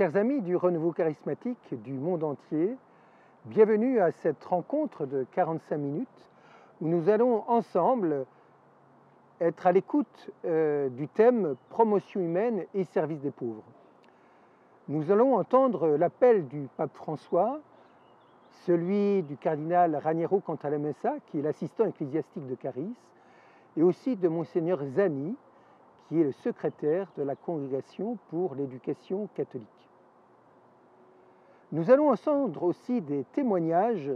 Chers amis du renouveau charismatique du monde entier, bienvenue à cette rencontre de 45 minutes où nous allons ensemble être à l'écoute du thème promotion humaine et service des pauvres. Nous allons entendre l'appel du pape François, celui du cardinal Raniero Cantalamessa, qui est l'assistant ecclésiastique de Caris, et aussi de Monseigneur Zani, qui est le secrétaire de la Congrégation pour l'éducation catholique. Nous allons entendre aussi des témoignages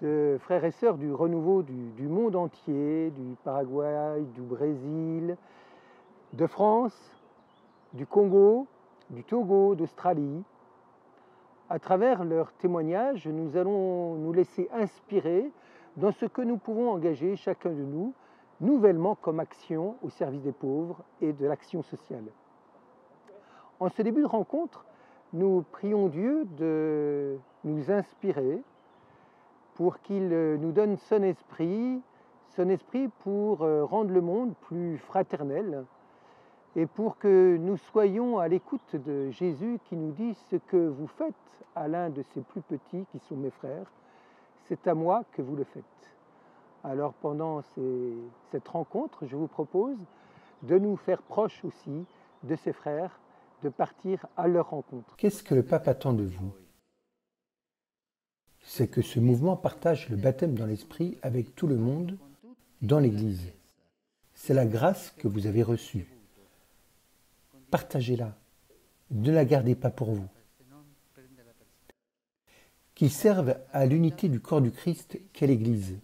de frères et sœurs du renouveau du monde entier, du Paraguay, du Brésil, de France, du Congo, du Togo, d'Australie. À travers leurs témoignages, nous allons nous laisser inspirer dans ce que nous pouvons engager chacun de nous nouvellement comme action au service des pauvres et de l'action sociale. En ce début de rencontre, nous prions Dieu de nous inspirer pour qu'il nous donne son esprit pour rendre le monde plus fraternel et pour que nous soyons à l'écoute de Jésus qui nous dit « Ce que vous faites à l'un de ces plus petits qui sont mes frères, c'est à moi que vous le faites ». Alors pendant cette rencontre, je vous propose de nous faire proches aussi de ces frères, de partir à leur rencontre. Qu'est-ce que le pape attend de vous? C'est que ce mouvement partage le baptême dans l'esprit avec tout le monde dans l'Église. C'est la grâce que vous avez reçue. Partagez-la. Ne la gardez pas pour vous. Qu'il serve à l'unité du corps du Christ qu'est l'Église,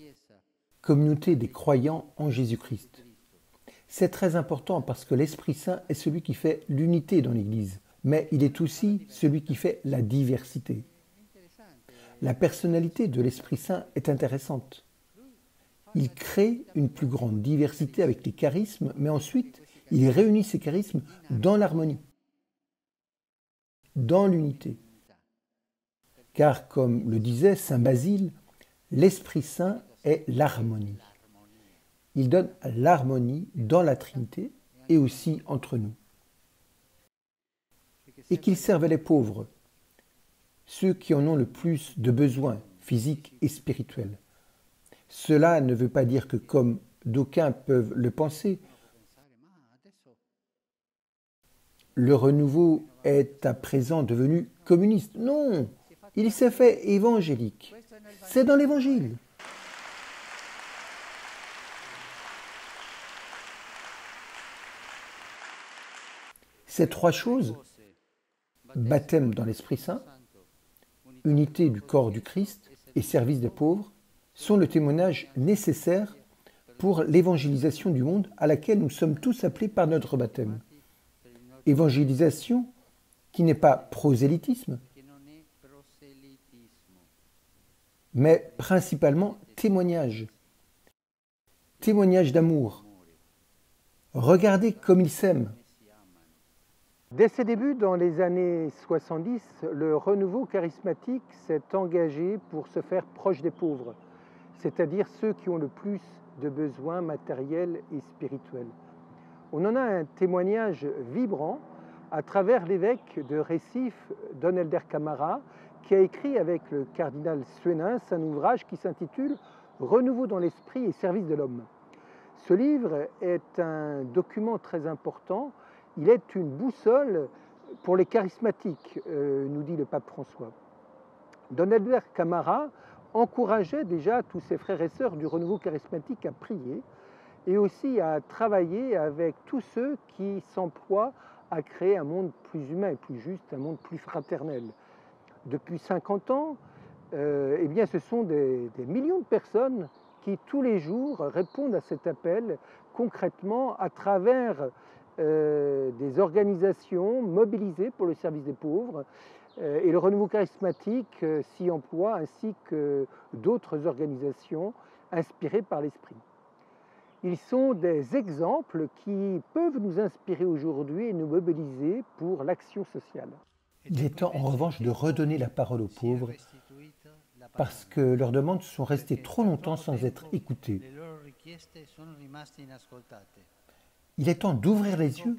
communauté des croyants en Jésus-Christ. C'est très important parce que l'Esprit Saint est celui qui fait l'unité dans l'Église, mais il est aussi celui qui fait la diversité. La personnalité de l'Esprit Saint est intéressante. Il crée une plus grande diversité avec les charismes, mais ensuite, il réunit ces charismes dans l'harmonie, dans l'unité. Car, comme le disait saint Basile, l'Esprit Saint est l'harmonie. Il donne l'harmonie dans la Trinité et aussi entre nous. Et qu'il serve les pauvres, ceux qui en ont le plus de besoins physiques et spirituels. Cela ne veut pas dire que, comme d'aucuns peuvent le penser, le renouveau est à présent devenu communiste. Non, il s'est fait évangélique. C'est dans l'Évangile. Ces trois choses, baptême dans l'Esprit Saint, unité du corps du Christ et service des pauvres, sont le témoignage nécessaire pour l'évangélisation du monde à laquelle nous sommes tous appelés par notre baptême. Évangélisation qui n'est pas prosélytisme, mais principalement témoignage. Témoignage d'amour. Regardez comme ils s'aiment. Dès ses débuts, dans les années 70, le renouveau charismatique s'est engagé pour se faire proche des pauvres, c'est-à-dire ceux qui ont le plus de besoins matériels et spirituels. On en a un témoignage vibrant à travers l'évêque de Recife, Don Helder Camara, qui a écrit avec le cardinal Suenens un ouvrage qui s'intitule « Renouveau dans l'esprit et service de l'homme ». Ce livre est un document très important. Il est une boussole pour les charismatiques, nous dit le pape François. Don Helder Camara encourageait déjà tous ses frères et sœurs du renouveau charismatique à prier et aussi à travailler avec tous ceux qui s'emploient à créer un monde plus humain, plus juste, un monde plus fraternel. Depuis 50 ans, eh bien, ce sont des millions de personnes qui tous les jours répondent à cet appel concrètement à travers des organisations mobilisées pour le service des pauvres et le renouveau charismatique s'y emploie ainsi que d'autres organisations inspirées par l'esprit. Ils sont des exemples qui peuvent nous inspirer aujourd'hui et nous mobiliser pour l'action sociale. Il est temps en revanche de redonner la parole aux pauvres parce que leurs demandes sont restées trop longtemps sans être écoutées. Il est temps d'ouvrir les yeux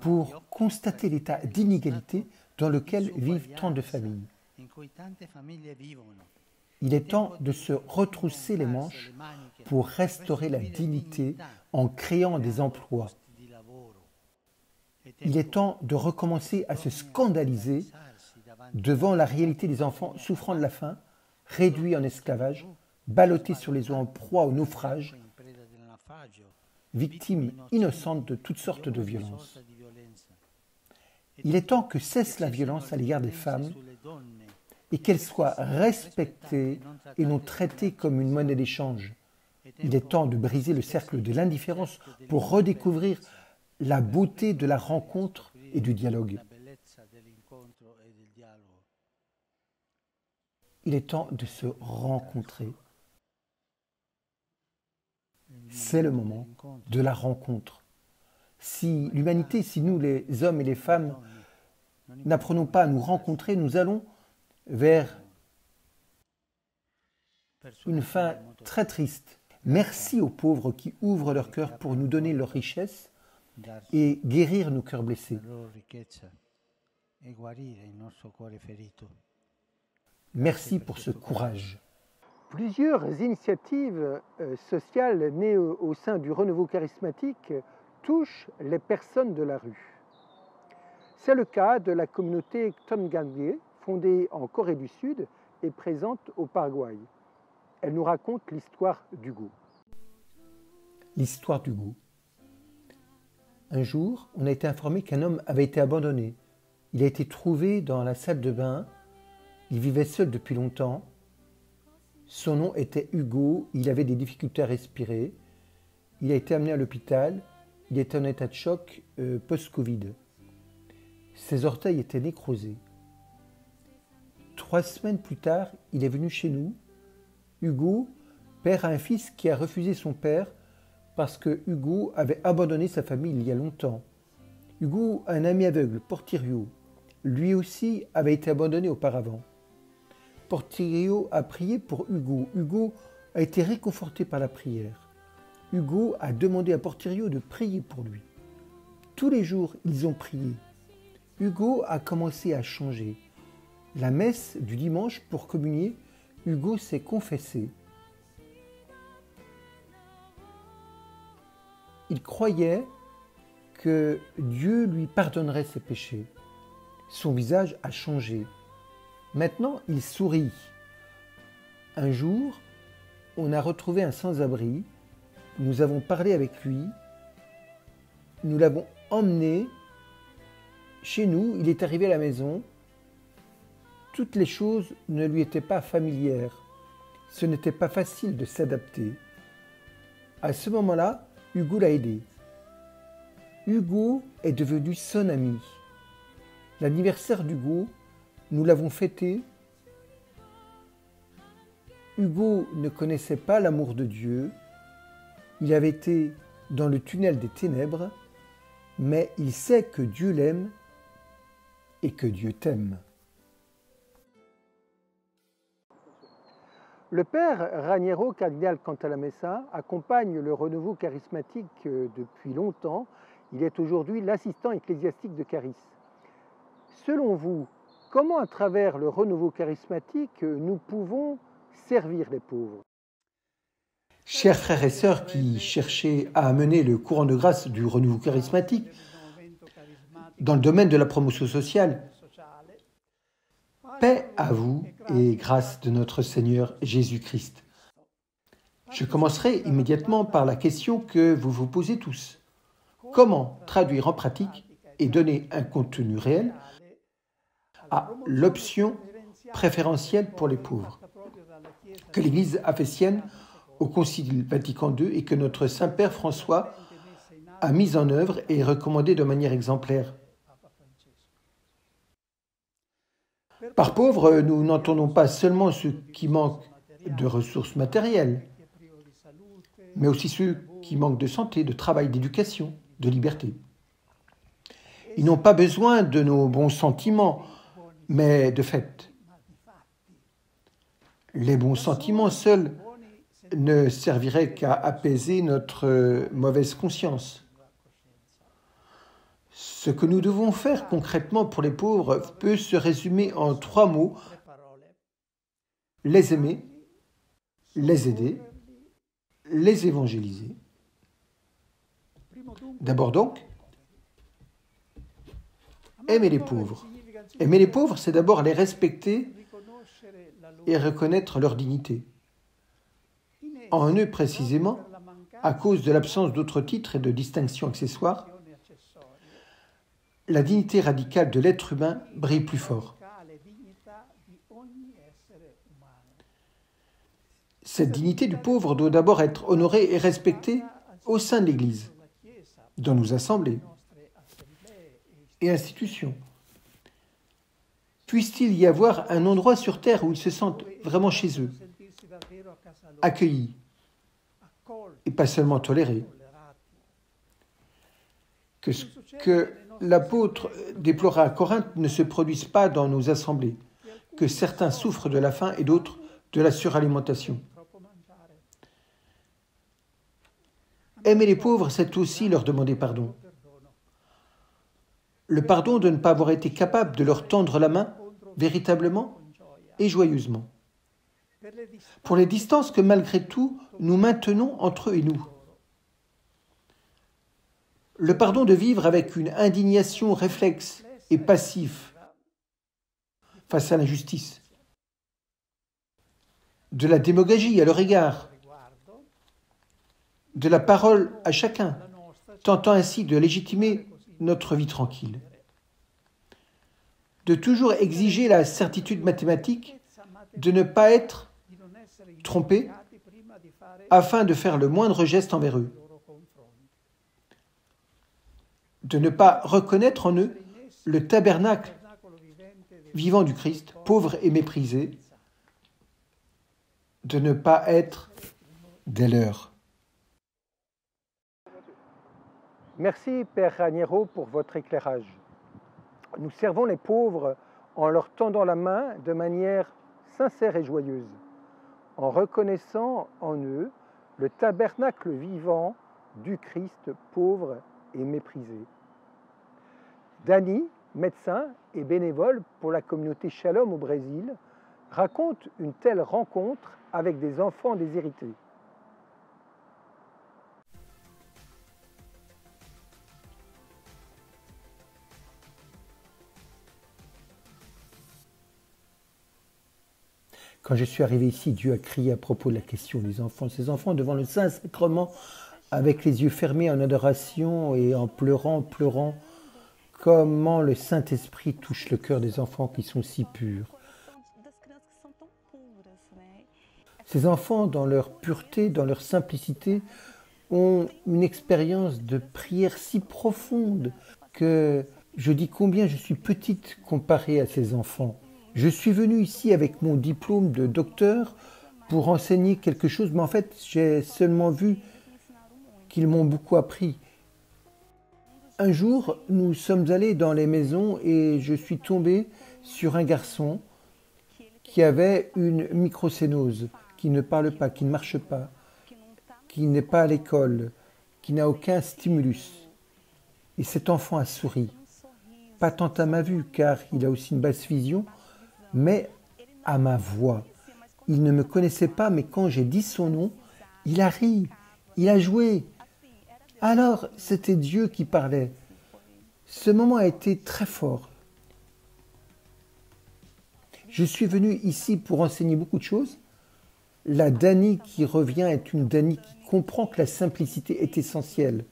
pour constater l'état d'inégalité dans lequel vivent tant de familles. Il est temps de se retrousser les manches pour restaurer la dignité en créant des emplois. Il est temps de recommencer à se scandaliser devant la réalité des enfants souffrant de la faim, réduits en esclavage, ballottés sur les eaux en proie au naufrage, victimes innocentes de toutes sortes de violences. Il est temps que cesse la violence à l'égard des femmes et qu'elles soient respectées et non traitées comme une monnaie d'échange. Il est temps de briser le cercle de l'indifférence pour redécouvrir la beauté de la rencontre et du dialogue. Il est temps de se rencontrer. C'est le moment de la rencontre. Si l'humanité, si nous, les hommes et les femmes, n'apprenons pas à nous rencontrer, nous allons vers une fin très triste. Merci aux pauvres qui ouvrent leur cœur pour nous donner leur richesse et guérir nos cœurs blessés. Merci pour ce courage. Plusieurs initiatives sociales nées au sein du renouveau charismatique touchent les personnes de la rue. C'est le cas de la communauté Tongamie, fondée en Corée du Sud et présente au Paraguay. Elle nous raconte l'histoire d'Hugo. L'histoire d'Hugo. Un jour, on a été informé qu'un homme avait été abandonné. Il a été trouvé dans la salle de bain. Il vivait seul depuis longtemps. Son nom était Hugo. Il avait des difficultés à respirer. Il a été amené à l'hôpital. Il était en état de choc post-Covid. Ses orteils étaient nécrosés. 3 semaines plus tard, il est venu chez nous. Hugo, père a un fils qui a refusé son père parce que Hugo avait abandonné sa famille il y a longtemps. Hugo a un ami aveugle, Portirio. Lui aussi avait été abandonné auparavant. Portirio a prié pour Hugo. Hugo a été réconforté par la prière. Hugo a demandé à Portirio de prier pour lui. Tous les jours, ils ont prié. Hugo a commencé à changer. La messe du dimanche pour communier, Hugo s'est confessé. Il croyait que Dieu lui pardonnerait ses péchés. Son visage a changé. Maintenant, il sourit. Un jour, on a retrouvé un sans-abri. Nous avons parlé avec lui. Nous l'avons emmené chez nous. Il est arrivé à la maison. Toutes les choses ne lui étaient pas familières. Ce n'était pas facile de s'adapter. À ce moment-là, Hugo l'a aidé. Hugo est devenu son ami. L'anniversaire d'Hugo, nous l'avons fêté. Hugo ne connaissait pas l'amour de Dieu. Il avait été dans le tunnel des ténèbres, mais il sait que Dieu l'aime et que Dieu t'aime. Le père Raniero Cardinal Cantalamessa accompagne le renouveau charismatique depuis longtemps. Il est aujourd'hui l'assistant ecclésiastique de Caris. Selon vous, comment à travers le renouveau charismatique nous pouvons servir les pauvres? Chers frères et sœurs qui cherchaient à amener le courant de grâce du renouveau charismatique dans le domaine de la promotion sociale, paix à vous et grâce de notre Seigneur Jésus-Christ. Je commencerai immédiatement par la question que vous vous posez tous. Comment traduire en pratique et donner un contenu réel à l'option préférentielle pour les pauvres que l'Église a fait sienne au Concile Vatican II et que notre Saint-Père François a mise en œuvre et recommandée de manière exemplaire. Par pauvres, nous n'entendons pas seulement ceux qui manquent de ressources matérielles, mais aussi ceux qui manquent de santé, de travail, d'éducation, de liberté. Ils n'ont pas besoin de nos bons sentiments, mais de fait. Les bons sentiments seuls ne serviraient qu'à apaiser notre mauvaise conscience. Ce que nous devons faire concrètement pour les pauvres peut se résumer en 3 mots: les aimer, les aider, les évangéliser. D'abord donc, aimer les pauvres. Aimer les pauvres, c'est d'abord les respecter et reconnaître leur dignité. En eux précisément, à cause de l'absence d'autres titres et de distinctions accessoires, la dignité radicale de l'être humain brille plus fort. Cette dignité du pauvre doit d'abord être honorée et respectée au sein de l'Église, dans nos assemblées et institutions. Puisse-t-il y avoir un endroit sur terre où ils se sentent vraiment chez eux, accueillis, et pas seulement tolérés. Que ce que l'apôtre déplora à Corinthe ne se produise pas dans nos assemblées, que certains souffrent de la faim et d'autres de la suralimentation. Aimer les pauvres, c'est aussi leur demander pardon. Le pardon de ne pas avoir été capable de leur tendre la main véritablement et joyeusement. Pour les distances que malgré tout nous maintenons entre eux et nous. Le pardon de vivre avec une indignation réflexe et passive face à l'injustice. De la démagogie à leur égard. De la parole à chacun, tentant ainsi de légitimer notre vie tranquille. De toujours exiger la certitude mathématique de ne pas être trompé afin de faire le moindre geste envers eux. De ne pas reconnaître en eux le tabernacle vivant du Christ, pauvre et méprisé. De ne pas être des leurs. Merci Père Raniero pour votre éclairage. Nous servons les pauvres en leur tendant la main de manière sincère et joyeuse, en reconnaissant en eux le tabernacle vivant du Christ pauvre et méprisé. Dani, médecin et bénévole pour la communauté Shalom au Brésil, raconte une telle rencontre avec des enfants déshérités. Quand je suis arrivé ici, Dieu a crié à propos de la question des enfants. Ces enfants devant le Saint-Sacrement, avec les yeux fermés en adoration et en pleurant, comment le Saint-Esprit touche le cœur des enfants qui sont si purs. Ces enfants, dans leur pureté, dans leur simplicité, ont une expérience de prière si profonde que je dis combien je suis petite comparée à ces enfants. Je suis venu ici avec mon diplôme de docteur pour enseigner quelque chose, mais en fait, j'ai seulement vu qu'ils m'ont beaucoup appris. Un jour, nous sommes allés dans les maisons et je suis tombé sur un garçon qui avait une microcénose, qui ne parle pas, qui ne marche pas, qui n'est pas à l'école, qui n'a aucun stimulus. Et cet enfant a souri, pas tant à ma vue, car il a aussi une basse vision, mais à ma voix. Il ne me connaissait pas, mais quand j'ai dit son nom, il a ri, il a joué. Alors, c'était Dieu qui parlait. Ce moment a été très fort. Je suis venu ici pour enseigner beaucoup de choses. La Dani qui revient est une Dani qui comprend que la simplicité est essentielle.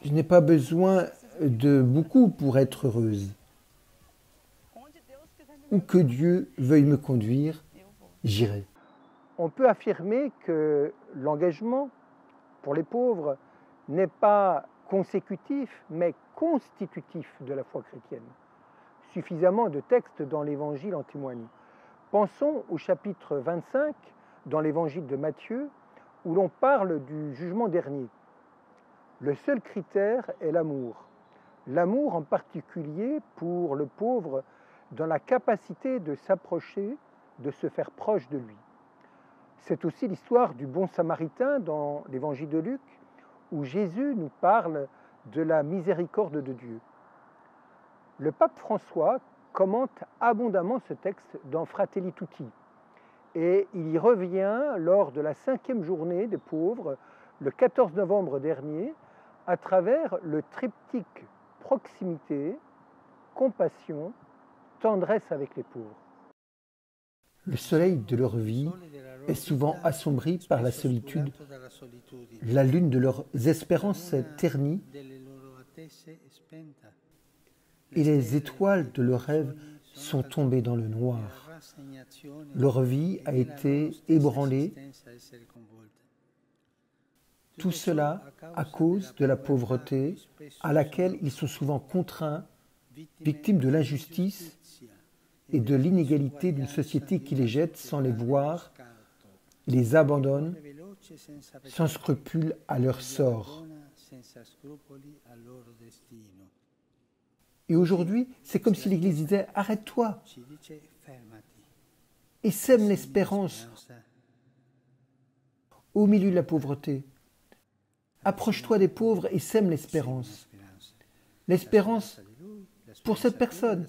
Je n'ai pas besoin de beaucoup pour être heureuse. Où que Dieu veuille me conduire, j'irai. On peut affirmer que l'engagement pour les pauvres n'est pas consécutif, mais constitutif de la foi chrétienne. Suffisamment de textes dans l'Évangile en témoignent. Pensons au chapitre 25 dans l'Évangile de Matthieu, où l'on parle du jugement dernier. Le seul critère est l'amour. L'amour en particulier pour le pauvre dans la capacité de s'approcher, de se faire proche de lui. C'est aussi l'histoire du bon samaritain dans l'Évangile de Luc, où Jésus nous parle de la miséricorde de Dieu. Le pape François commente abondamment ce texte dans Fratelli Tutti et il y revient lors de la 5e journée des pauvres, le 14 novembre dernier, à travers le triptyque proximité, compassion, tendresse avec les pauvres. Le soleil de leur vie est souvent assombri par la solitude. La lune de leurs espérances s'est ternie et les étoiles de leurs rêves sont tombées dans le noir. Leur vie a été ébranlée. Tout cela à cause de la pauvreté à laquelle ils sont souvent contraints, victimes de l'injustice et de l'inégalité d'une société qui les jette sans les voir, les abandonne sans scrupule à leur sort. Et aujourd'hui, c'est comme si l'Église disait « Arrête-toi » et sème l'espérance au milieu de la pauvreté. Approche-toi des pauvres et sème l'espérance. L'espérance pour cette personne,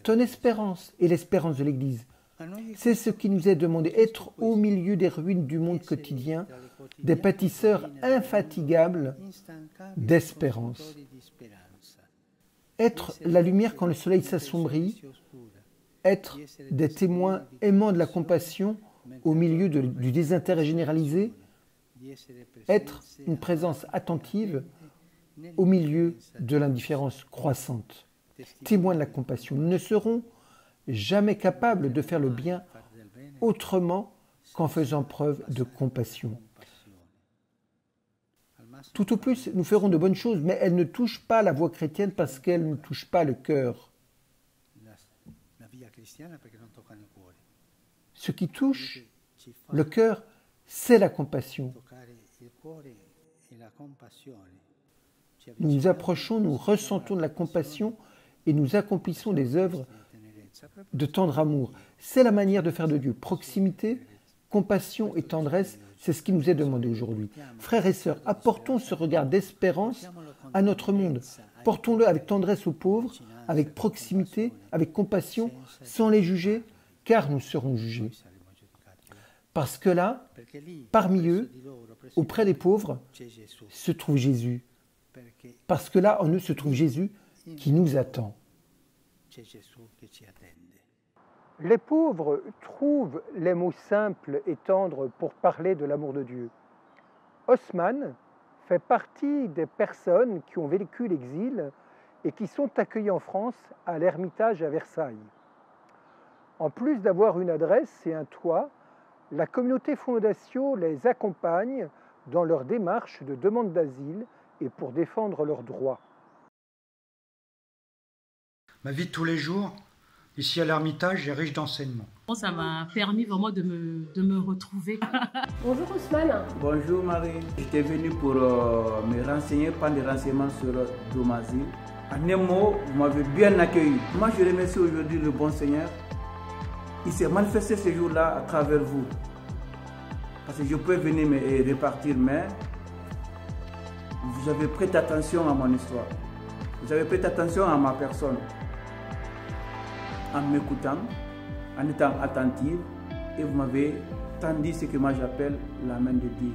ton espérance et l'espérance de l'Église. C'est ce qui nous est demandé, être au milieu des ruines du monde quotidien, des bâtisseurs infatigables d'espérance. Être la lumière quand le soleil s'assombrit, être des témoins aimants de la compassion au milieu du désintérêt généralisé, être une présence attentive au milieu de l'indifférence croissante. Témoins de la compassion. Nous ne serons jamais capables de faire le bien autrement qu'en faisant preuve de compassion. Tout au plus, nous ferons de bonnes choses, mais elles ne touchent pas la voie chrétienne parce qu'elles ne touchent pas le cœur. Ce qui touche le cœur, c'est la compassion. Nous nous approchons, nous ressentons de la compassion et nous accomplissons des œuvres de tendre amour. C'est la manière de faire de Dieu. Proximité, compassion et tendresse, c'est ce qui nous est demandé aujourd'hui. Frères et sœurs, apportons ce regard d'espérance à notre monde. Portons-le avec tendresse aux pauvres, avec proximité, avec compassion, sans les juger, car nous serons jugés. Parce que là, parmi eux, auprès des pauvres, se trouve Jésus. Parce que là, en eux, se trouve Jésus qui nous attend. Les pauvres trouvent les mots simples et tendres pour parler de l'amour de Dieu. Haussmann fait partie des personnes qui ont vécu l'exil et qui sont accueillies en France à l'Ermitage à Versailles. En plus d'avoir une adresse et un toit, la communauté Fondation les accompagne dans leur démarche de demande d'asile et pour défendre leurs droits. Ma vie de tous les jours, ici à l'Ermitage, est riche d'enseignements. Ça m'a permis vraiment de me retrouver. Bonjour Ousmane. Bonjour Marie. J'étais venu pour me renseigner, prendre des renseignements sur Domazil. En un mot, vous m'avez bien accueilli. Moi, je remercie aujourd'hui le bon Seigneur. Il s'est manifesté ce jour-là à travers vous. Parce que je pouvais venir me repartir, mais vous avez prêté attention à mon histoire. Vous avez prêté attention à ma personne. En m'écoutant, en étant attentive, et vous m'avez tendu ce que moi j'appelle la main de Dieu.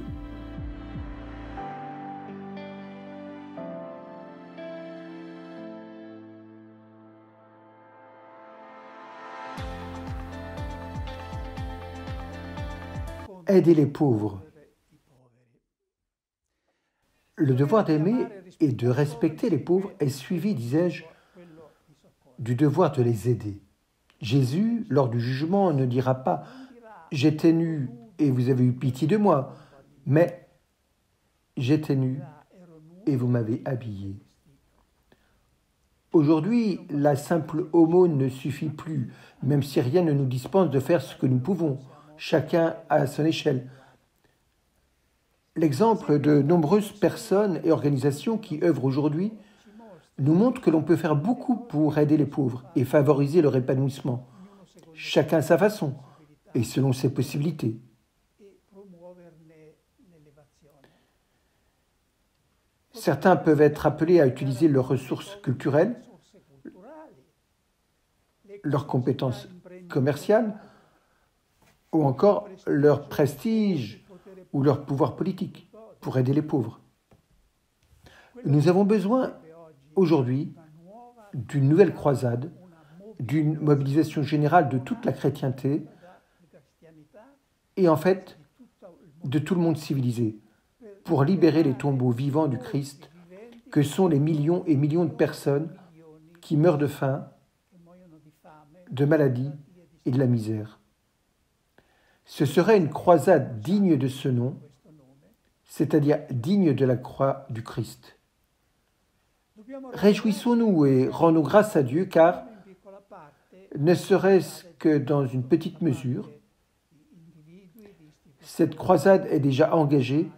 Aider les pauvres. Le devoir d'aimer et de respecter les pauvres est suivi, disais-je, du devoir de les aider. Jésus, lors du jugement, ne dira pas « J'étais nu et vous avez eu pitié de moi », mais « J'étais nu et vous m'avez habillé ». Aujourd'hui, la simple aumône ne suffit plus, même si rien ne nous dispense de faire ce que nous pouvons, chacun à son échelle. L'exemple de nombreuses personnes et organisations qui œuvrent aujourd'hui nous montre que l'on peut faire beaucoup pour aider les pauvres et favoriser leur épanouissement, chacun à sa façon et selon ses possibilités. Certains peuvent être appelés à utiliser leurs ressources culturelles, leurs compétences commerciales ou encore leur prestige ou leur pouvoir politique pour aider les pauvres. Nous avons besoin aujourd'hui d'une nouvelle croisade, d'une mobilisation générale de toute la chrétienté et en fait de tout le monde civilisé pour libérer les tombeaux vivants du Christ que sont les millions et millions de personnes qui meurent de faim, de maladie et de la misère. Ce serait une croisade digne de ce nom, c'est-à-dire digne de la croix du Christ. Réjouissons-nous et rendons grâce à Dieu car, ne serait-ce que dans une petite mesure, cette croisade est déjà engagée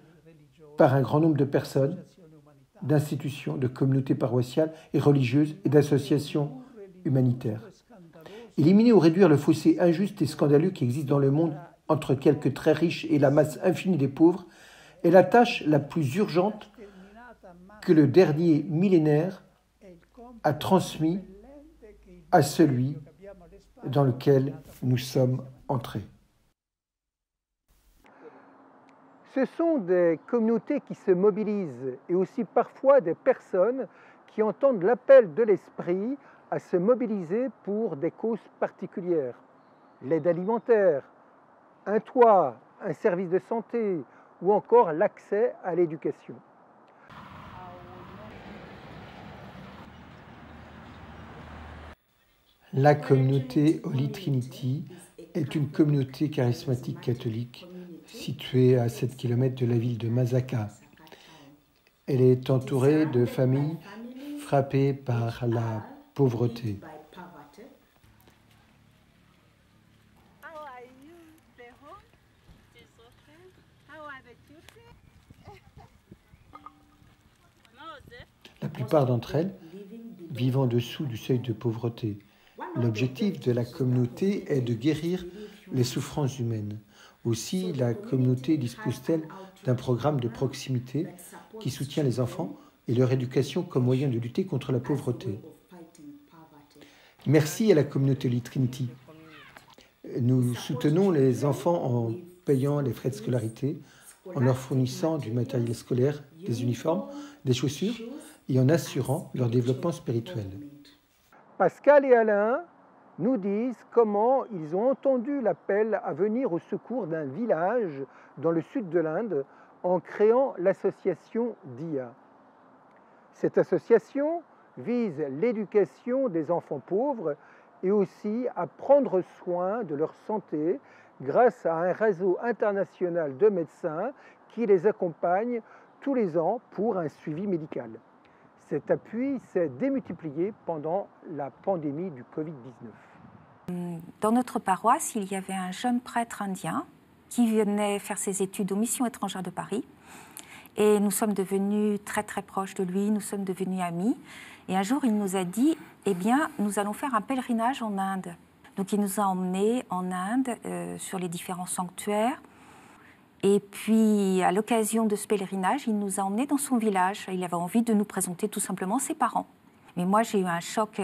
par un grand nombre de personnes, d'institutions, de communautés paroissiales et religieuses et d'associations humanitaires. Éliminer ou réduire le fossé injuste et scandaleux qui existe dans le monde entre quelques très riches et la masse infinie des pauvres est la tâche la plus urgente que le dernier millénaire a transmis à celui dans lequel nous sommes entrés. Ce sont des communautés qui se mobilisent et aussi parfois des personnes qui entendent l'appel de l'esprit à se mobiliser pour des causes particulières. L'aide alimentaire, un toit, un service de santé ou encore l'accès à l'éducation. La communauté Holy Trinity est une communauté charismatique catholique située à 7 km de la ville de Masaka. Elle est entourée de familles frappées par la pauvreté. La plupart d'entre elles vivent en dessous du seuil de pauvreté. L'objectif de la communauté est de guérir les souffrances humaines. Aussi, la communauté dispose-t-elle d'un programme de proximité qui soutient les enfants et leur éducation comme moyen de lutter contre la pauvreté. Merci à la communauté Holy Trinity. Nous soutenons les enfants en payant les frais de scolarité, en leur fournissant du matériel scolaire, des uniformes, des chaussures et en assurant leur développement spirituel. Pascal et Alain nous disent comment ils ont entendu l'appel à venir au secours d'un village dans le sud de l'Inde en créant l'association DIA. Cette association vise l'éducation des enfants pauvres et aussi à prendre soin de leur santé grâce à un réseau international de médecins qui les accompagnent tous les ans pour un suivi médical. Cet appui s'est démultiplié pendant la pandémie du Covid-19. Dans notre paroisse, il y avait un jeune prêtre indien qui venait faire ses études aux missions étrangères de Paris. Et nous sommes devenus très très proches de lui, nous sommes devenus amis. Et un jour, il nous a dit, eh bien, nous allons faire un pèlerinage en Inde. Donc il nous a emmenés en Inde sur les différents sanctuaires. Et puis, à l'occasion de ce pèlerinage, il nous a emmenés dans son village. Il avait envie de nous présenter tout simplement ses parents. Mais moi, j'ai eu un choc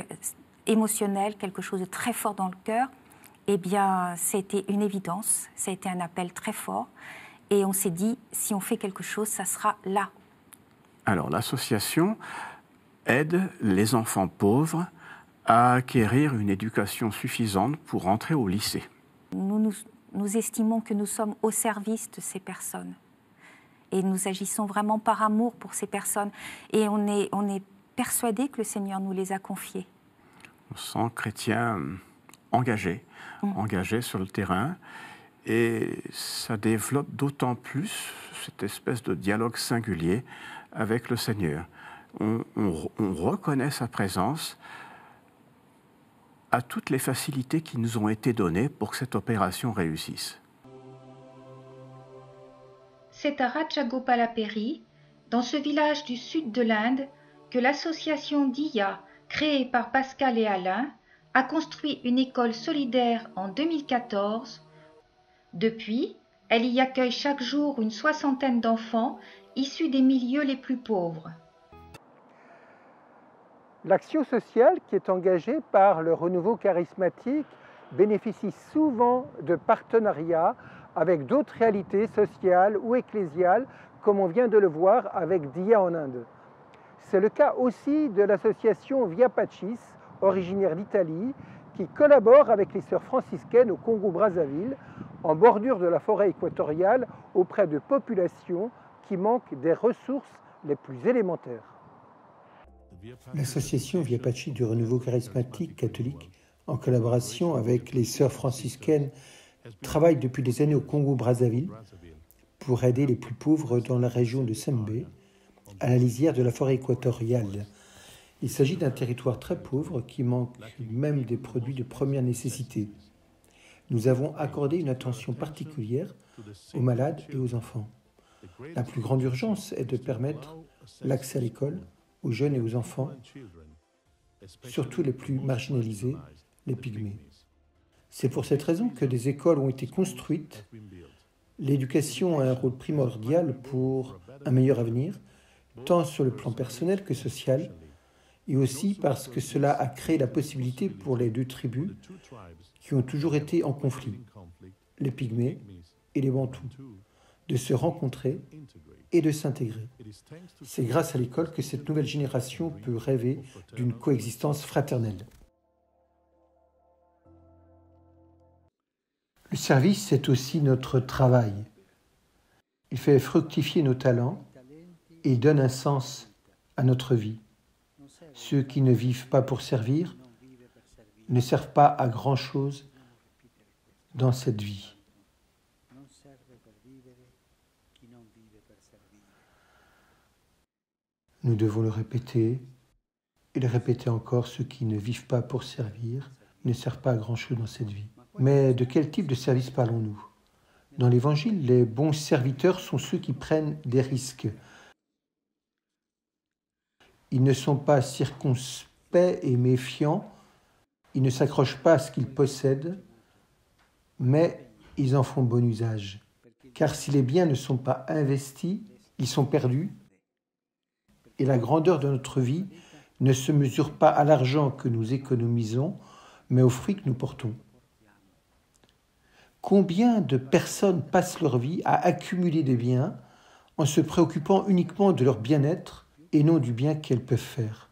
émotionnel, quelque chose de très fort dans le cœur. Eh bien, c'était une évidence, ça a été un appel très fort. Et on s'est dit, si on fait quelque chose, ça sera là. Alors, l'association aide les enfants pauvres à acquérir une éducation suffisante pour entrer au lycée. Nous estimons que nous sommes au service de ces personnes. Et nous agissons vraiment par amour pour ces personnes. Et on est persuadés que le Seigneur nous les a confiées. On se sent chrétien engagé sur le terrain. Et ça développe d'autant plus cette espèce de dialogue singulier avec le Seigneur. On reconnaît sa présence à toutes les facilités qui nous ont été données pour que cette opération réussisse. C'est à Rajagopalapuri, dans ce village du sud de l'Inde, que l'association DIA, créée par Pascal et Alain, a construit une école solidaire en 2014. Depuis, elle y accueille chaque jour une 60aine d'enfants issus des milieux les plus pauvres. L'action sociale qui est engagée par le renouveau charismatique bénéficie souvent de partenariats avec d'autres réalités sociales ou ecclésiales, comme on vient de le voir avec DIA en Inde. C'est le cas aussi de l'association Via Pacis, originaire d'Italie, qui collabore avec les sœurs franciscaines au Congo-Brazzaville, en bordure de la forêt équatoriale, auprès de populations qui manquent des ressources les plus élémentaires. L'association Via Pacis du renouveau charismatique catholique, en collaboration avec les sœurs franciscaines, travaille depuis des années au Congo-Brazzaville pour aider les plus pauvres dans la région de Sembé, à la lisière de la forêt équatoriale. Il s'agit d'un territoire très pauvre qui manque même des produits de première nécessité. Nous avons accordé une attention particulière aux malades et aux enfants. La plus grande urgence est de permettre l'accès à l'école aux jeunes et aux enfants, surtout les plus marginalisés, les pygmées. C'est pour cette raison que des écoles ont été construites. L'éducation a un rôle primordial pour un meilleur avenir, tant sur le plan personnel que social, et aussi parce que cela a créé la possibilité pour les deux tribus qui ont toujours été en conflit, les Pygmées et les Bantous, de se rencontrer et de s'intégrer. C'est grâce à l'école que cette nouvelle génération peut rêver d'une coexistence fraternelle. Le service, c'est aussi notre travail. Il fait fructifier nos talents et donne un sens à notre vie. Ceux qui ne vivent pas pour servir ne servent pas à grand-chose dans cette vie. Nous devons le répéter et le répéter encore. Ceux qui ne vivent pas pour servir ne servent pas à grand-chose dans cette vie. Mais de quel type de service parlons-nous? Dans l'Évangile, les bons serviteurs sont ceux qui prennent des risques. Ils ne sont pas circonspects et méfiants, ils ne s'accrochent pas à ce qu'ils possèdent, mais ils en font bon usage. Car si les biens ne sont pas investis, ils sont perdus, et la grandeur de notre vie ne se mesure pas à l'argent que nous économisons, mais aux fruits que nous portons. Combien de personnes passent leur vie à accumuler des biens en se préoccupant uniquement de leur bien-être et non du bien qu'elles peuvent faire.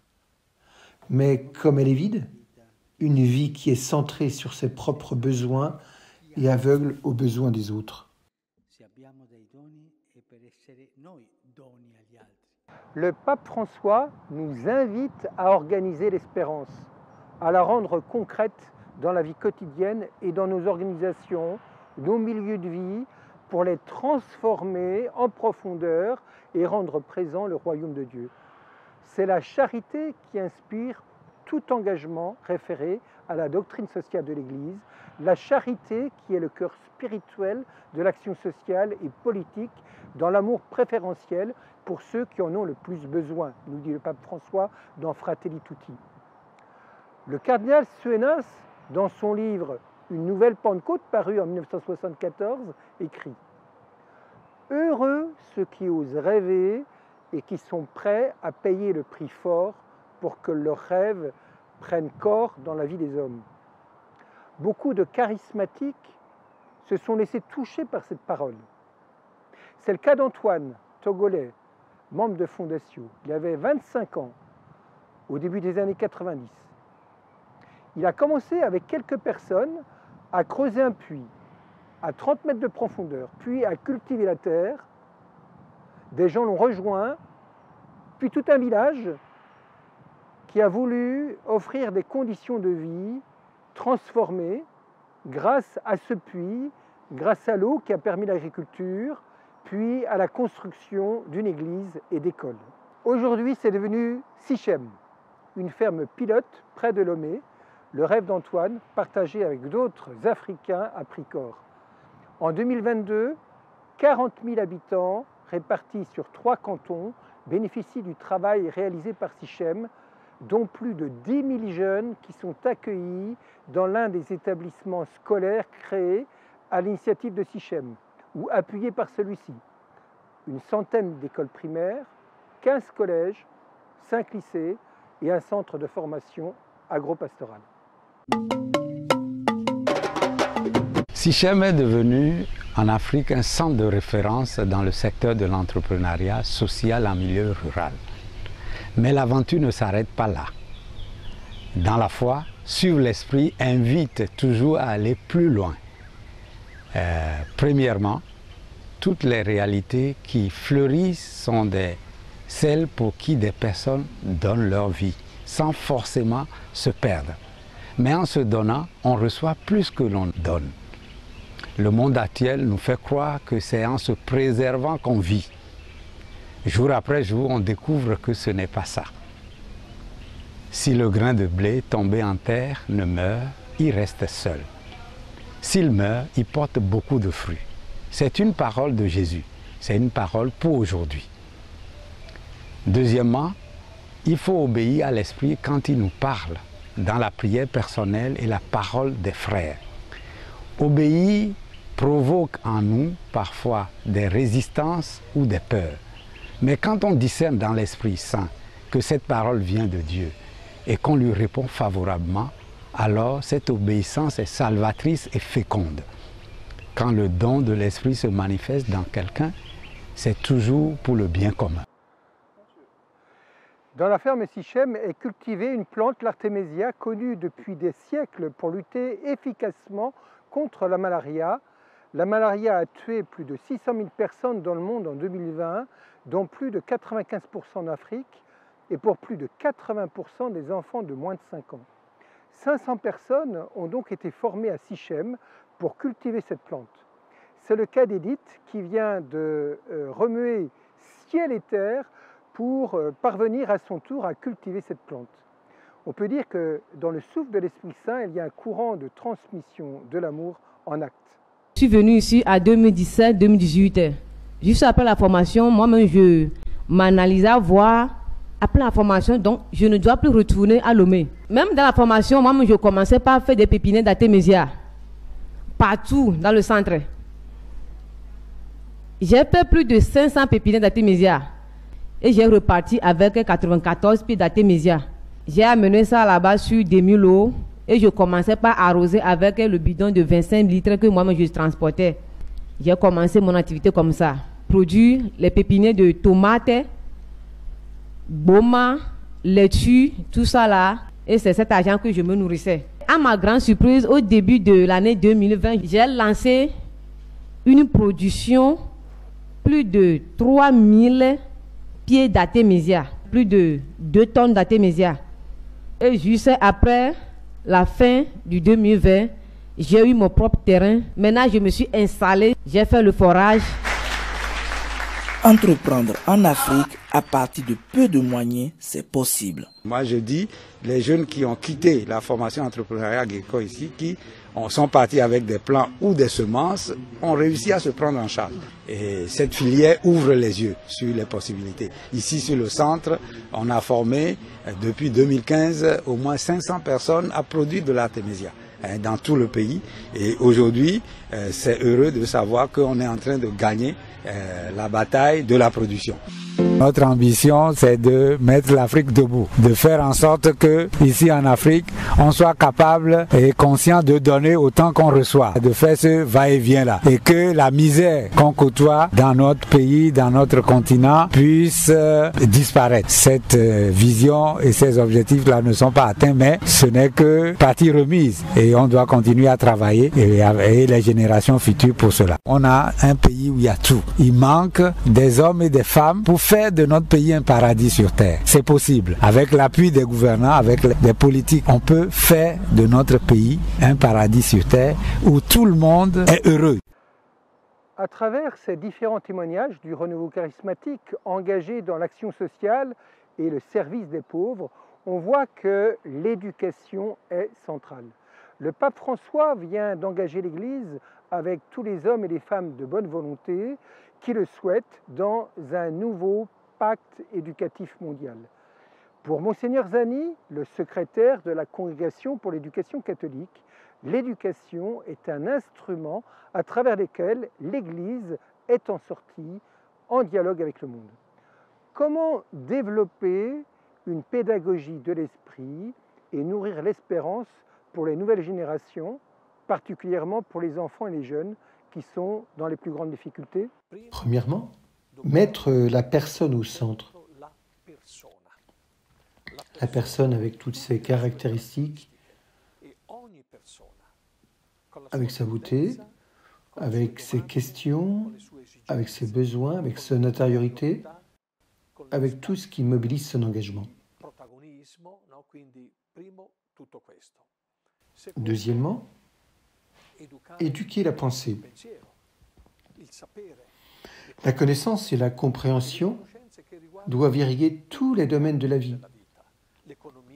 Mais comme elle est vide, une vie qui est centrée sur ses propres besoins et aveugle aux besoins des autres. Le pape François nous invite à organiser l'espérance, à la rendre concrète dans la vie quotidienne et dans nos organisations, nos milieux de vie, pour les transformer en profondeur et rendre présent le royaume de Dieu. C'est la charité qui inspire tout engagement référé à la doctrine sociale de l'Église, la charité qui est le cœur spirituel de l'action sociale et politique dans l'amour préférentiel pour ceux qui en ont le plus besoin, nous dit le pape François dans Fratelli Tutti. Le cardinal Suenas, dans son livre « Une nouvelle Pentecôte » paru en 1974, écrit « Heureux ceux qui osent rêver et qui sont prêts à payer le prix fort pour que leurs rêves prennent corps dans la vie des hommes. » Beaucoup de charismatiques se sont laissés toucher par cette parole. C'est le cas d'Antoine, togolais, membre de Fondation. Il avait 25 ans au début des années 90. Il a commencé avec quelques personnes à creuser un puits à 30 mètres de profondeur, puis à cultiver la terre. Des gens l'ont rejoint, puis tout un village qui a voulu offrir des conditions de vie transformées grâce à ce puits, grâce à l'eau qui a permis l'agriculture, puis à la construction d'une église et d'écoles. Aujourd'hui, c'est devenu Sichem, une ferme pilote près de Lomé, le rêve d'Antoine, partagé avec d'autres Africains a pris corps. En 2022, 40 000 habitants répartis sur 3 cantons bénéficient du travail réalisé par Sichem, dont plus de 10 000 jeunes qui sont accueillis dans l'un des établissements scolaires créés à l'initiative de Sichem ou appuyés par celui-ci. Une centaine d'écoles primaires, 15 collèges, 5 lycées et un centre de formation agro-pastorale. Sichem est devenu en Afrique un centre de référence dans le secteur de l'entrepreneuriat social en milieu rural. Mais l'aventure ne s'arrête pas là. Dans la foi, suivre l'esprit invite toujours à aller plus loin. Premièrement, toutes les réalités qui fleurissent sont celles pour qui des personnes donnent leur vie, sans forcément se perdre. Mais en se donnant, on reçoit plus que l'on donne. Le monde actuel nous fait croire que c'est en se préservant qu'on vit. Jour après jour, on découvre que ce n'est pas ça. Si le grain de blé tombé en terre ne meurt, il reste seul. S'il meurt, il porte beaucoup de fruits. C'est une parole de Jésus. C'est une parole pour aujourd'hui. Deuxièmement, il faut obéir à l'Esprit quand il nous parle, dans la prière personnelle et la parole des frères. Obéir provoque en nous parfois des résistances ou des peurs. Mais quand on discerne dans l'Esprit Saint que cette parole vient de Dieu et qu'on lui répond favorablement, alors cette obéissance est salvatrice et féconde. Quand le don de l'Esprit se manifeste dans quelqu'un, c'est toujours pour le bien commun. Dans la ferme Sichem est cultivée une plante, l'artémésia, connue depuis des siècles pour lutter efficacement contre la malaria. La malaria a tué plus de 600 000 personnes dans le monde en 2020, dont plus de 95% en Afrique et pour plus de 80% des enfants de moins de 5 ans. 500 personnes ont donc été formées à Sichem pour cultiver cette plante. C'est le cas d'Edith qui vient de remuer ciel et terre pour parvenir à son tour à cultiver cette plante. On peut dire que dans le souffle de l'Esprit Saint, il y a un courant de transmission de l'amour en acte. Je suis venu ici à 2017-2018. Juste après la formation, moi-même, je m'analysais à voir, après la formation, donc je ne dois plus retourner à Lomé. Même dans la formation, moi-même, je commençais par faire des pépinières d'artémésia, partout dans le centre. J'ai fait plus de 500 pépinières d'artémésia et j'ai reparti avec 94 pieds d'artémésia. J'ai amené ça là-bas sur des mulots. Et je commençais par arroser avec le bidon de 25 litres que moi-même je transportais. J'ai commencé mon activité comme ça. Produire les pépinières de tomates, boma, laitue, tout ça là. Et c'est cet argent que je me nourrissais. À ma grande surprise, au début de l'année 2020, j'ai lancé une production plus de 3000 pieds d'artémésia, plus de 2 tonnes d'artémésia. Et juste après la fin du 2020, j'ai eu mon propre terrain. Maintenant, je me suis installé, j'ai fait le forage. Entreprendre en Afrique à partir de peu de moyens, c'est possible. Moi, je dis, les jeunes qui ont quitté la formation entrepreneuriale agricole ici, qui sont partis avec des plants ou des semences, ont réussi à se prendre en charge. Et cette filière ouvre les yeux sur les possibilités. Ici, sur le centre, on a formé, depuis 2015, au moins 500 personnes à produire de l'artémésia dans tout le pays. Et aujourd'hui, c'est heureux de savoir qu'on est en train de gagner la bataille de la production. Notre ambition, c'est de mettre l'Afrique debout, de faire en sorte que, ici en Afrique, on soit capable et conscient de donner autant qu'on reçoit, de faire ce va-et-vient-là, et que la misère qu'on côtoie dans notre pays, dans notre continent, puisse disparaître. Cette vision et ces objectifs-là ne sont pas atteints, mais ce n'est que partie remise, et on doit continuer à travailler, et les générations futures pour cela. On a un pays où il y a tout. Il manque des hommes et des femmes pour faire de notre pays un paradis sur terre. C'est possible. Avec l'appui des gouvernants, avec des politiques, on peut faire de notre pays un paradis sur terre où tout le monde est heureux. À travers ces différents témoignages du renouveau charismatique engagé dans l'action sociale et le service des pauvres, on voit que l'éducation est centrale. Le pape François vient d'engager l'Église avec tous les hommes et les femmes de bonne volonté qui le souhaitent dans un nouveau pacte éducatif mondial. Pour Monseigneur Zani, le secrétaire de la Congrégation pour l'éducation catholique, l'éducation est un instrument à travers lequel l'Église est en sortie, en dialogue avec le monde. Comment développer une pédagogie de l'esprit et nourrir l'espérance pour les nouvelles générations, particulièrement pour les enfants et les jeunes qui sont dans les plus grandes difficultés? Premièrement, mettre la personne au centre. La personne avec toutes ses caractéristiques, avec sa beauté, avec ses questions, avec ses besoins, avec son intériorité, avec tout ce qui mobilise son engagement. Deuxièmement, éduquer la pensée. La connaissance et la compréhension doivent irriguer tous les domaines de la vie.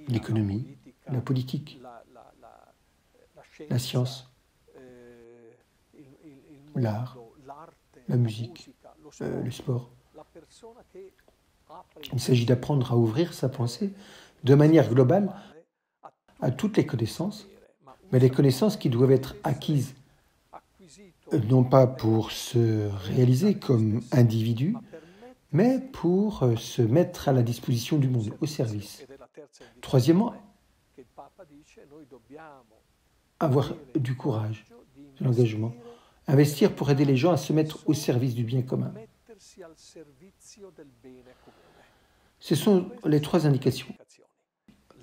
L'économie, la politique, la science, l'art, la musique, le sport. Il s'agit d'apprendre à ouvrir sa pensée de manière globale à toutes les connaissances, mais les connaissances qui doivent être acquises, non pas pour se réaliser comme individu, mais pour se mettre à la disposition du monde, au service. Troisièmement, avoir du courage, de l'engagement, investir pour aider les gens à se mettre au service du bien commun. Ce sont les trois indications.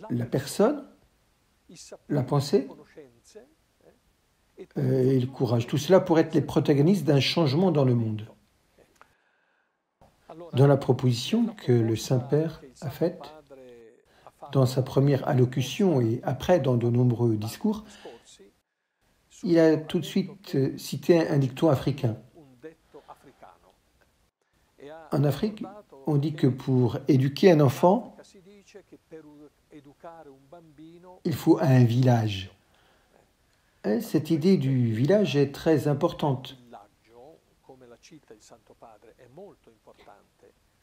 La personne, la pensée et le courage. Tout cela pour être les protagonistes d'un changement dans le monde. Dans la proposition que le Saint-Père a faite, dans sa première allocution et après dans de nombreux discours, il a tout de suite cité un dicton africain. En Afrique, on dit que pour éduquer un enfant, il faut un village. Et cette idée du village est très importante,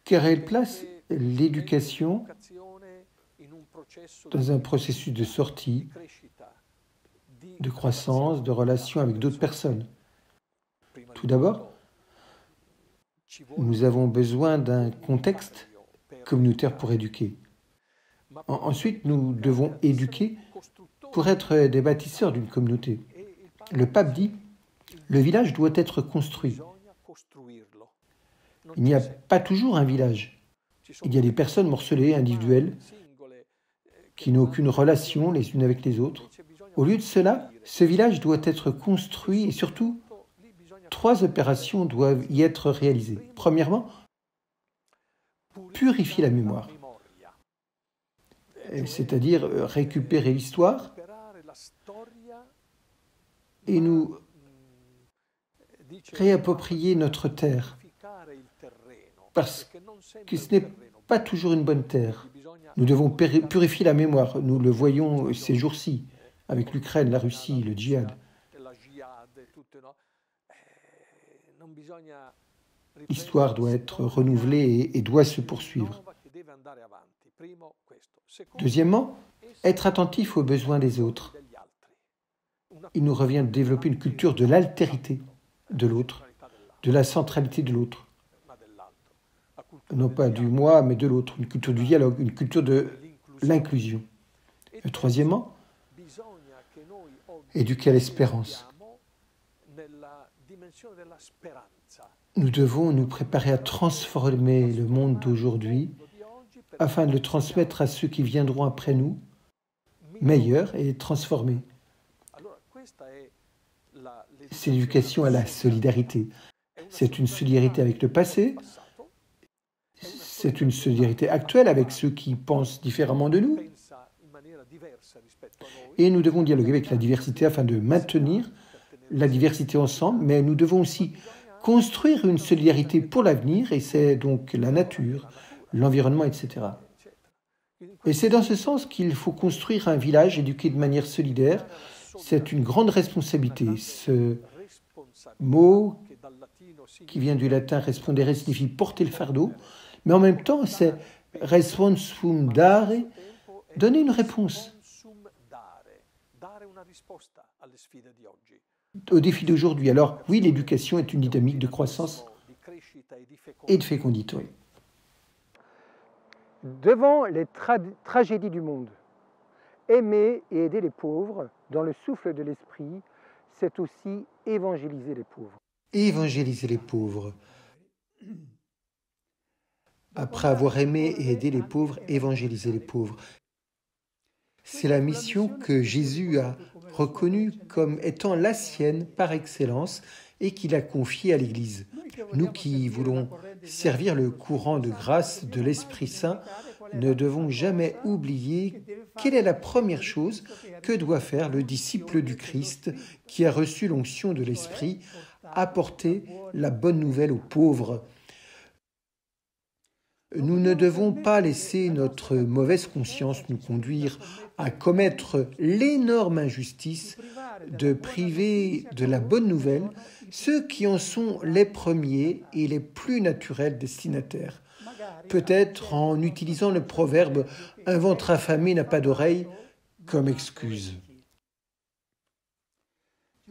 car elle place l'éducation dans un processus de sortie, de croissance, de relation avec d'autres personnes. Tout d'abord, nous avons besoin d'un contexte communautaire pour éduquer. Ensuite, nous devons éduquer pour être des bâtisseurs d'une communauté. Le pape dit, le village doit être construit. Il n'y a pas toujours un village. Il y a des personnes morcelées, individuelles, qui n'ont aucune relation les unes avec les autres. Au lieu de cela, ce village doit être construit et surtout, 3 opérations doivent y être réalisées. Premièrement, purifier la mémoire, c'est-à-dire récupérer l'histoire et nous réapproprier notre terre, parce que ce n'est pas toujours une bonne terre. Nous devons purifier la mémoire, nous le voyons ces jours-ci, avec l'Ukraine, la Russie, le djihad. L'histoire doit être renouvelée et doit se poursuivre. Deuxièmement, être attentif aux besoins des autres. Il nous revient de développer une culture de l'altérité de l'autre, de la centralité de l'autre. Non pas du moi, mais de l'autre. Une culture du dialogue, une culture de l'inclusion. Et troisièmement, éduquer à l'espérance. Nous devons nous préparer à transformer le monde d'aujourd'hui afin de le transmettre à ceux qui viendront après nous, meilleurs et transformés. C'est l'éducation à la solidarité. C'est une solidarité avec le passé, c'est une solidarité actuelle avec ceux qui pensent différemment de nous. Et nous devons dialoguer avec la diversité afin de maintenir la diversité ensemble, mais nous devons aussi construire une solidarité pour l'avenir, et c'est donc la nature, l'environnement, etc. Et c'est dans ce sens qu'il faut construire un village éduqué de manière solidaire. C'est une grande responsabilité. Ce mot qui vient du latin respondere signifie porter le fardeau, mais en même temps c'est responsum dare, donner une réponse au défi d'aujourd'hui. Alors oui, l'éducation est une dynamique de croissance et de fécondité. Devant les tragédies du monde, aimer et aider les pauvres dans le souffle de l'esprit, c'est aussi évangéliser les pauvres. Évangéliser les pauvres. Après avoir aimé et aidé les pauvres, évangéliser les pauvres. C'est la mission que Jésus a reconnue comme étant la sienne par excellence et qu'il a confiée à l'Église. Nous qui voulons servir le courant de grâce de l'Esprit Saint, ne devons jamais oublier quelle est la première chose que doit faire le disciple du Christ qui a reçu l'onction de l'Esprit, apporter la bonne nouvelle aux pauvres. Nous ne devons pas laisser notre mauvaise conscience nous conduire à commettre l'énorme injustice de priver de la bonne nouvelle ceux qui en sont les premiers et les plus naturels destinataires. Peut-être en utilisant le proverbe « un ventre affamé n'a pas d'oreille » comme excuse.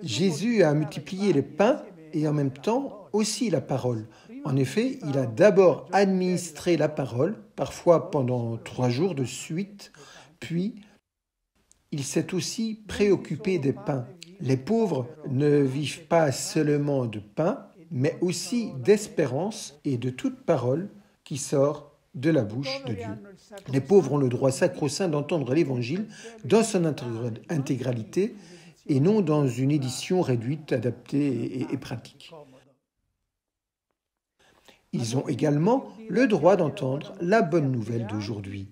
Jésus a multiplié les pains et en même temps aussi la parole. En effet, il a d'abord administré la parole, parfois pendant 3 jours de suite, puis il s'est aussi préoccupé des pains. Les pauvres ne vivent pas seulement de pain, mais aussi d'espérance et de toute parole qui sort de la bouche de Dieu. Les pauvres ont le droit sacro-saint d'entendre l'Évangile dans son intégralité et non dans une édition réduite, adaptée et pratique. Ils ont également le droit d'entendre la bonne nouvelle d'aujourd'hui.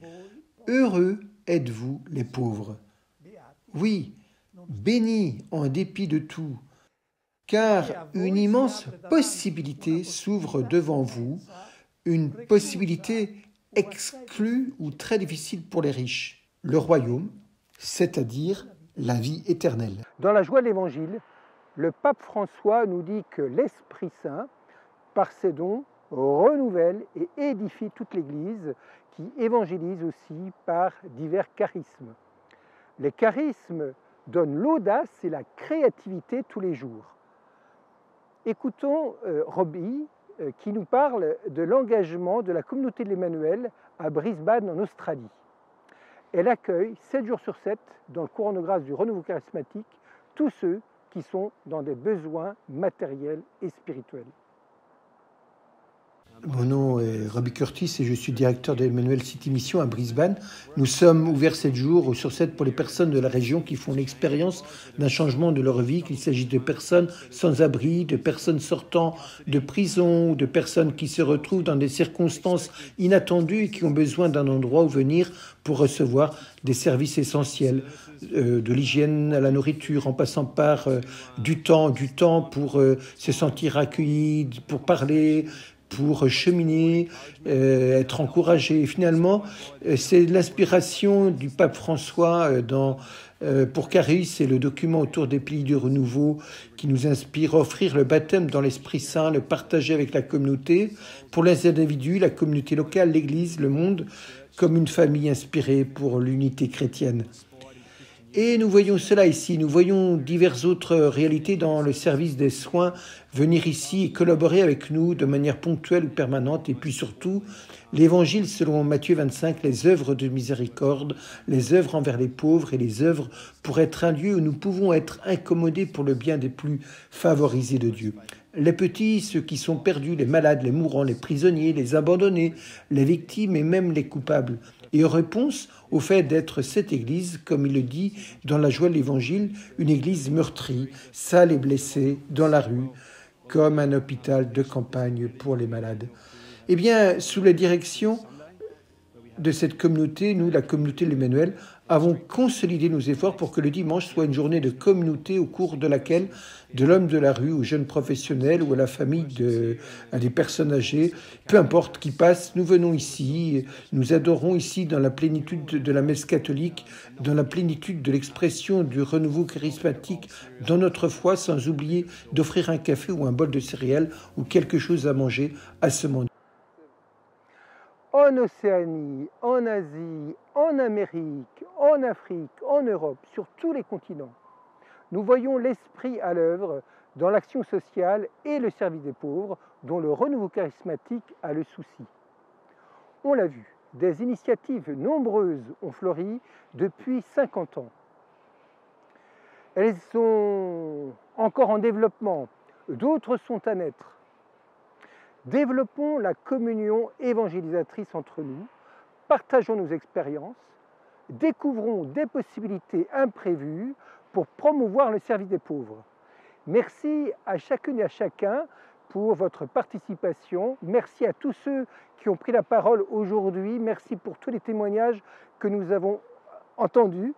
Heureux êtes-vous les pauvres. Oui, bénis en dépit de tout, car une immense possibilité s'ouvre devant vous, une possibilité exclue ou très difficile pour les riches, le royaume, c'est-à-dire la vie éternelle. Dans la joie de l'Évangile, le pape François nous dit que l'Esprit Saint, par ses dons, renouvelle et édifie toute l'Église, qui évangélise aussi par divers charismes. Les charismes donnent l'audace et la créativité tous les jours. Écoutons Robbie qui nous parle de l'engagement de la communauté de l'Emmanuel à Brisbane en Australie. Elle accueille 7 jours sur 7, dans le courant de grâce du renouveau charismatique, tous ceux qui sont dans des besoins matériels et spirituels. Mon nom est Robbie Curtis et je suis directeur de l'Emmanuel City Mission à Brisbane. Nous sommes ouverts 7 jours sur 7 pour les personnes de la région qui font l'expérience d'un changement de leur vie, qu'il s'agisse de personnes sans abri, de personnes sortant de prison, de personnes qui se retrouvent dans des circonstances inattendues et qui ont besoin d'un endroit où venir pour recevoir des services essentiels, de l'hygiène à la nourriture, en passant par du temps pour se sentir accueillis, pour parler, pour cheminer, être encouragé. Et finalement, c'est l'inspiration du pape François pour Caris, c'est le document autour des piliers du renouveau qui nous inspire, offrir le baptême dans l'Esprit Saint, le partager avec la communauté, pour les individus, la communauté locale, l'Église, le monde, comme une famille inspirée pour l'unité chrétienne. Et nous voyons cela ici, nous voyons diverses autres réalités dans le service des soins, venir ici et collaborer avec nous de manière ponctuelle ou permanente, et puis surtout, l'Évangile selon Matthieu 25, les œuvres de miséricorde, les œuvres envers les pauvres et les œuvres pour être un lieu où nous pouvons être incommodés pour le bien des plus favorisés de Dieu. Les petits, ceux qui sont perdus, les malades, les mourants, les prisonniers, les abandonnés, les victimes et même les coupables. Et en réponse au fait d'être cette Église, comme il le dit dans la joie de l'Évangile, une Église meurtrie, sale et blessée, dans la rue, comme un hôpital de campagne pour les malades. Eh bien, sous la direction de cette communauté, nous, la communauté de l'Emmanuel, avons consolidé nos efforts pour que le dimanche soit une journée de communauté au cours de laquelle, de l'homme de la rue aux jeunes professionnels ou à la famille, à des personnes âgées, peu importe qui passe, nous venons ici, nous adorons ici dans la plénitude de la messe catholique, dans la plénitude de l'expression du renouveau charismatique dans notre foi, sans oublier d'offrir un café ou un bol de céréales ou quelque chose à manger à ce moment. En Océanie, en Asie, en Amérique, en Afrique, en Europe, sur tous les continents, nous voyons l'esprit à l'œuvre dans l'action sociale et le service des pauvres, dont le renouveau charismatique a le souci. On l'a vu, des initiatives nombreuses ont fleuri depuis 50 ans. Elles sont encore en développement, d'autres sont à naître. Développons la communion évangélisatrice entre nous, partageons nos expériences, découvrons des possibilités imprévues pour promouvoir le service des pauvres. Merci à chacune et à chacun pour votre participation. Merci à tous ceux qui ont pris la parole aujourd'hui. Merci pour tous les témoignages que nous avons entendus.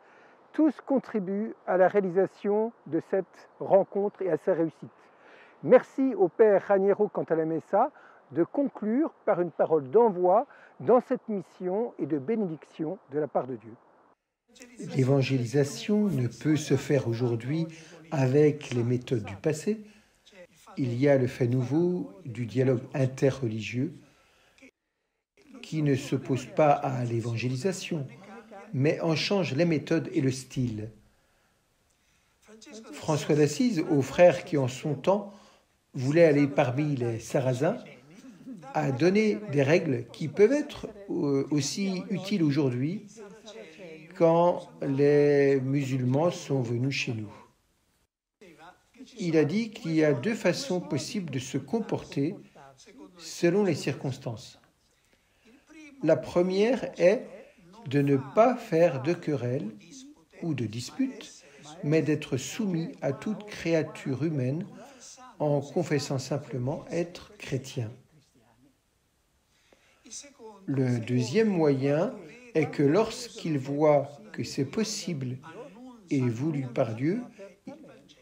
Tous contribuent à la réalisation de cette rencontre et à sa réussite. Merci au Père Raniero Cantalamessa de conclure par une parole d'envoi dans cette mission et de bénédiction de la part de Dieu. L'évangélisation ne peut se faire aujourd'hui avec les méthodes du passé. Il y a le fait nouveau du dialogue interreligieux qui ne s'oppose pas à l'évangélisation, mais en change les méthodes et le style. François d'Assise, aux frères qui en son temps voulaient aller parmi les Sarrasins, a donné des règles qui peuvent être aussi utiles aujourd'hui quand les musulmans sont venus chez nous. Il a dit qu'il y a deux façons possibles de se comporter selon les circonstances. La première est de ne pas faire de querelle ou de dispute, mais d'être soumis à toute créature humaine en confessant simplement être chrétien. Le deuxième moyen est que lorsqu'ils voient que c'est possible et voulu par Dieu,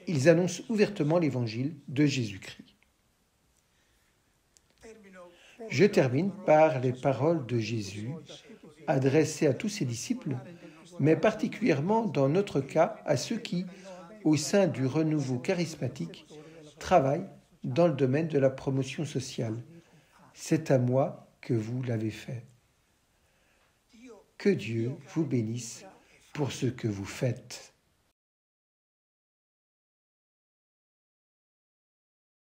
ils annoncent ouvertement l'évangile de Jésus-Christ. Je termine par les paroles de Jésus adressées à tous ses disciples, mais particulièrement dans notre cas à ceux qui, au sein du renouveau charismatique, travaillent dans le domaine de la promotion sociale. C'est à moi que vous l'avez fait. Que Dieu vous bénisse pour ce que vous faites.